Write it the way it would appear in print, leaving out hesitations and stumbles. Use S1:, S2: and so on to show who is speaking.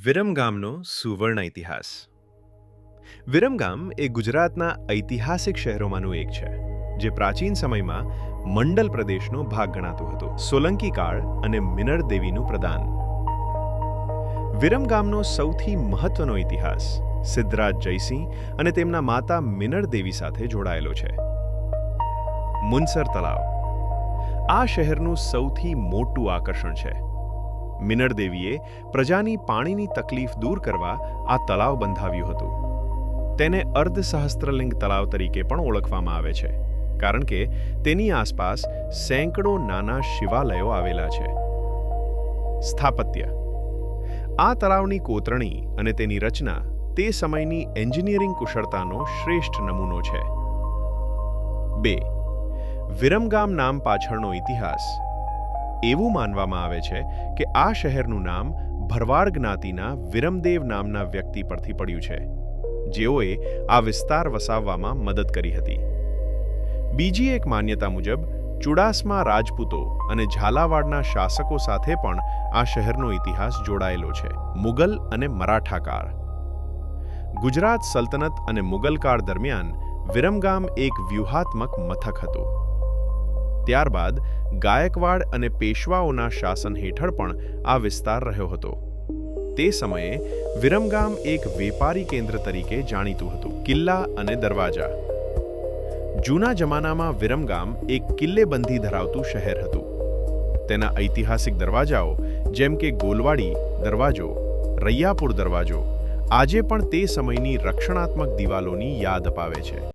S1: વિરમગામનો સુવર્ણ ઇતિહાસ. વિરમગામ એ ગુજરાતના ઐતિહાસિક શહેરોમાંનું એક છે, જે પ્રાચીન સમયમાં મંડલ પ્રદેશનો ભાગ ગણાતો હતો. સોલંકી કાળ અને મિનર દેવીનું પ્રદાન. વિરમગામનો સૌથી મહત્વનો ઇતિહાસ સિદ્ધરાજ જયસિંહ અને તેમના માતા મિનર દેવી સાથે જોડાયેલો છે. મુનસર તળાવ આ શહેરનું સૌથી મોટું આકર્ષણ છે. મિનર દેવીએ પ્રજાની પાણીની તકલીફ દૂર કરવા આ તળાવ બંધાવ્યું હતું. તેને અર્ધસહસ્ત્રલિંગ તળાવ તરીકે પણ ઓળખવામાં આવે છે, કારણ કે તેની આસપાસ સેંકડો નાના શિવાલયો આવેલા છે. સ્થાપત્ય આ તળાવની કોતરણી અને તેની રચના તે સમયની એન્જિનિયરિંગ કુશળતાનો શ્રેષ્ઠ નમૂનો છે. 2. વિરમગામ નામ પાછળનો ઇતિહાસ. એવું માનવામાં આવે છે કે આ શહેરનું નામ ભરવાડ જ્ઞાતિના વિરમદેવ નામના વ્યક્તિ પરથી પડ્યું છે, જેઓએ આ વિસ્તાર વસાવવામાં મદદ કરી હતી. બીજી એક માન્યતા મુજબ ચુડાસમા રાજપૂતો અને ઝાલાવાડના શાસકો સાથે પણ આ શહેરનો ઇતિહાસ જોડાયેલો છે. મુગલ અને મરાઠા કાળ. ગુજરાત સલ્તનત અને મુગલ કાળ દરમિયાન વિરમગામ એક વ્યૂહાત્મક મથક હતું. ત્યારબાદ ગાયકવાડ અને પેશવાઓના શાસન હેઠળ પણ આ વિસ્તાર રહ્યો હતો. તે સમયે વિરમગામ એક વેપારી કેન્દ્ર તરીકે જાણીતું હતું. કિલ્લા અને દરવાજા. જૂના જમાનામાં વિરમગામ એક કિલ્લેબંધી ધરાવતું શહેર હતું. તેના ઐતિહાસિક દરવાજાઓ જેમ કે ગોલવાડી દરવાજો, રૈયાપુર દરવાજો આજે પણ તે સમયની રક્ષણાત્મક દિવાલોની યાદ અપાવે છે.